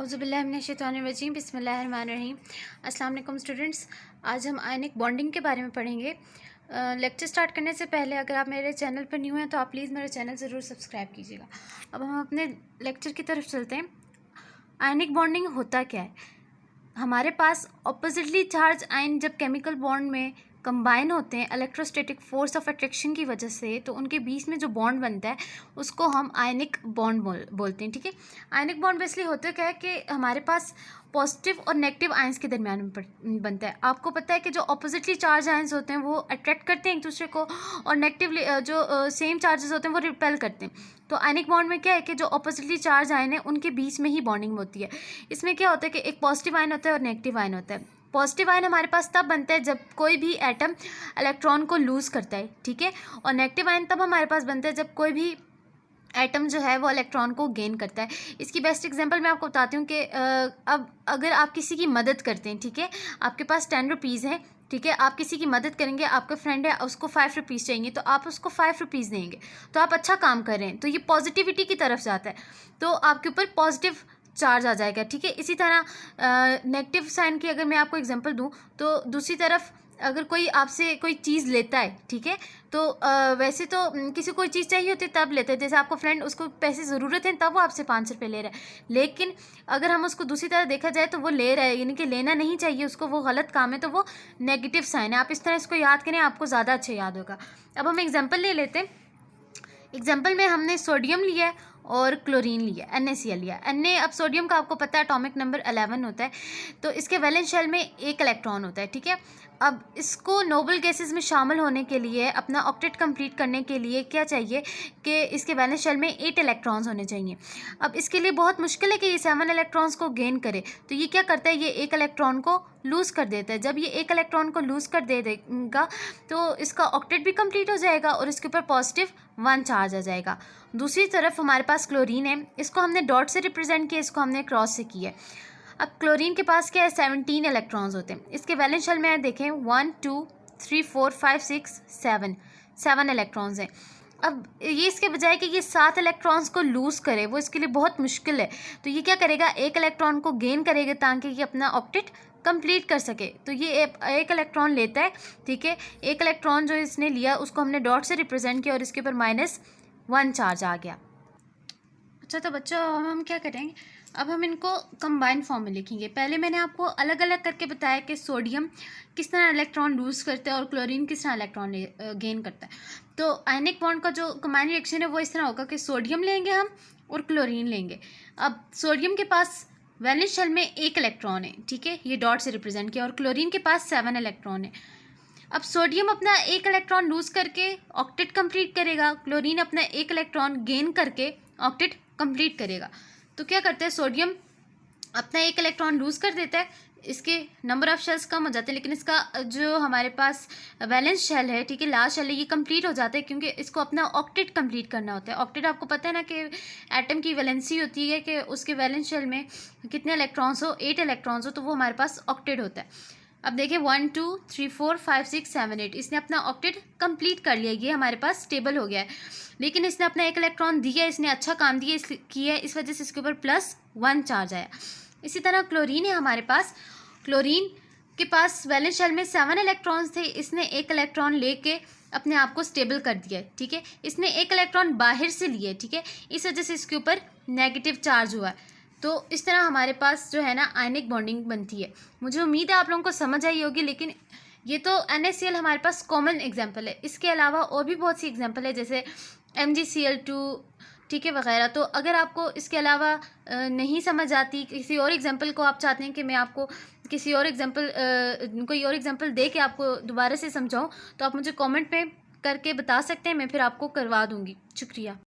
औज़ुबिल्लाहिमिनश्शैतानिर्रजीम बिस्मिल्लाहिर्रहमानिर्रहीम। अस्सलाम वालेकुम स्टूडेंट्स, आज हम आयनिक बॉन्डिंग के बारे में पढ़ेंगे। लेक्चर स्टार्ट करने से पहले अगर आप मेरे चैनल पर न्यू हैं तो आप प्लीज़ मेरे चैनल ज़रूर सब्सक्राइब कीजिएगा। अब हम अपने लेक्चर की तरफ चलते हैं। आयनिक बॉन्डिंग होता क्या है? हमारे पास ऑपोजिटली चार्ज आयन जब केमिकल बॉन्ड में कंबाइन होते हैं इलेक्ट्रोस्टैटिक फोर्स ऑफ अट्रैक्शन की वजह से, तो उनके बीच में जो बॉन्ड बनता है उसको हम आयनिक बॉन्ड बोलते हैं। ठीक है, आयनिक बॉन्ड बेसिकली होता क्या है कि हमारे पास पॉजिटिव और नेगेटिव आयंस के दरमियान में बनता है। आपको पता है कि जो ऑपोजिटली चार्ज आयंस होते हैं वो अट्रैक्ट करते हैं एक दूसरे को, और नेगेटिवली जो सेम चार्जेस होते हैं वो रिपेल करते हैं। तो आयनिक बॉन्ड में क्या है कि जो ऑपोजिटली चार्ज आयन है उनके बीच में ही बॉन्डिंग होती है। इसमें क्या होता है कि एक पॉजिटिव आयन होता है और नेगेटिव आयन होता है। पॉजिटिव आयन हमारे पास तब बनता है जब कोई भी एटम इलेक्ट्रॉन को लूज़ करता है, ठीक है, और नेगेटिव आयन तब हमारे पास बनता है जब कोई भी एटम जो है वो इलेक्ट्रॉन को गेन करता है। इसकी बेस्ट एग्जांपल मैं आपको बताती हूँ कि अब अगर आप किसी की मदद करते हैं, ठीक है, आपके पास 10 रुपीज़ है, ठीक है, आप किसी की मदद करेंगे, आपका फ्रेंड है उसको 5 रुपीज़ चाहिए तो आप उसको 5 रुपीज़ देंगे, तो आप अच्छा काम कर रहे हैं, तो ये पॉजिटिविटी की तरफ जाता है, तो आपके ऊपर पॉजिटिव चार्ज आ जाएगा। ठीक है, इसी तरह नेगेटिव साइन की अगर मैं आपको एग्जांपल दूं तो दूसरी तरफ अगर कोई आपसे कोई चीज़ लेता है, ठीक है, तो वैसे तो किसी को कोई चीज़ चाहिए होती है तब लेते हैं, जैसे आपको फ्रेंड उसको पैसे ज़रूरत है तब वो आपसे 5 रुपये ले रहा है, लेकिन अगर हम उसको दूसरी तरह देखा जाए तो वो ले रहा है, यानी कि लेना नहीं चाहिए उसको, वो गलत काम है, तो वो नेगेटिव साइन है। आप इस तरह इसको याद करें, आपको ज़्यादा अच्छा याद होगा। अब हम एग्जाम्पल ले लेते हैं। एग्जाम्पल में हमने सोडियम लिया है और क्लोरीन लिया, NaCl लिया। अब सोडियम का आपको पता है एटॉमिक नंबर 11 होता है, तो इसके वैलेंस शेल में एक इलेक्ट्रॉन होता है। ठीक है, अब इसको नोबल गैसेस में शामिल होने के लिए, अपना ऑक्टेट कंप्लीट करने के लिए क्या चाहिए कि इसके वैलेंस शेल में 8 इलेक्ट्रॉन्स होने चाहिए। अब इसके लिए बहुत मुश्किल है कि ये 7 इलेक्ट्रॉन्स को गेन करे, तो ये क्या करता है, ये एक इलेक्ट्रॉन को लूज़ कर देता है। जब ये एक इलेक्ट्रॉन को लूज़ कर देगा तो इसका ऑक्टेट भी कंप्लीट हो जाएगा और इसके ऊपर पॉजिटिव 1 चार्ज आ जाएगा। दूसरी तरफ हमारे पास क्लोरीन है, इसको हमने डॉट से रिप्रेजेंट किया, इसको हमने क्रॉस से किया है। अब क्लोरीन के पास क्या है, 17 इलेक्ट्रॉन्स होते हैं। इसके वैलेंस शेल में देखें 1 2 3 4 5 6 7 इलेक्ट्रॉन्स हैं। अब ये इसके बजाय कि ये 7 इलेक्ट्रॉन्स को लूज़ करे, वो इसके लिए बहुत मुश्किल है, तो ये क्या करेगा, एक इलेक्ट्रॉन को गेन करेगा ताकि ये अपना ऑक्टेट कंप्लीट कर सके। तो ये एक इलेक्ट्रॉन लेता है, ठीक है, एक इलेक्ट्रॉन जो इसने लिया उसको हमने डॉट से रिप्रेजेंट किया और इसके ऊपर -1 चार्ज आ गया। अच्छा, तो बच्चों हम क्या करेंगे, अब हम इनको कंबाइन फॉर्म में लिखेंगे। पहले मैंने आपको अलग अलग करके बताया कि सोडियम किस तरह इलेक्ट्रॉन लूज़ करता है और क्लोरीन किस तरह इलेक्ट्रॉन गेन करता है। तो आयनिक बॉन्ड का जो कंबाइन रिएक्शन है वो इस तरह होगा कि सोडियम लेंगे हम और क्लोरीन लेंगे। अब सोडियम के पास वैलेंस शेल में एक इलेक्ट्रॉन है, ठीक है, ये डॉट से रिप्रेजेंट किया, और क्लोरीन के पास 7 इलेक्ट्रॉन है। अब सोडियम अपना एक इलेक्ट्रॉन लूज़ करके ऑक्टेट कंप्लीट करेगा, क्लोरीन अपना एक इलेक्ट्रॉन गेन करके ऑक्टेट कंप्लीट करेगा। तो क्या करता है, सोडियम अपना एक इलेक्ट्रॉन लूज़ कर देता है, इसके नंबर ऑफ शेल्स कम हो जाते हैं, लेकिन इसका जो हमारे पास वैलेंस शेल है, ठीक है, लास्ट शेल है, ये कंप्लीट हो जाता है क्योंकि इसको अपना ऑक्टेट कंप्लीट करना होता है। ऑक्टेट आपको पता है ना कि एटम की वैलेंसी होती है कि उसके वैलेंस शेल में कितने इलेक्ट्रॉन्स हो, 8 इलेक्ट्रॉन्स हो, तो वो हमारे पास ऑक्टेट होता है। अब देखिए 1 2 3 4 5 6 7 8, इसने अपना ऑक्टेट कंप्लीट कर लिया, ये हमारे पास स्टेबल हो गया है, लेकिन इसने अपना एक इलेक्ट्रॉन दिया, इसने अच्छा काम किया, इस वजह से इसके ऊपर +1 चार्ज आया। इसी तरह क्लोरीन है हमारे पास, क्लोरीन के पास वैलेंस शेल में 7 इलेक्ट्रॉन्स थे, इसने एक इलेक्ट्रॉन लेके अपने आप को स्टेबल कर दिया, ठीक है, इसने एक इलेक्ट्रॉन बाहर से लिया, ठीक है, इस वजह से इसके ऊपर नेगेटिव चार्ज हुआ है। तो इस तरह हमारे पास जो है ना आयनिक बॉन्डिंग बनती है। मुझे उम्मीद है आप लोगों को समझ आई होगी, लेकिन ये तो NaCl हमारे पास कॉमन एग्जांपल है, इसके अलावा और भी बहुत सी एग्जांपल है जैसे MgCl2, ठीक है, वगैरह। तो अगर आपको इसके अलावा नहीं समझ आती, किसी और एग्जांपल को आप चाहते हैं कि मैं आपको किसी और एग्जांपल कोई और एग्जांपल दे के आपको दोबारा से समझाऊँ, तो आप मुझे कॉमेंट में करके बता सकते हैं, मैं फिर आपको करवा दूँगी। शुक्रिया।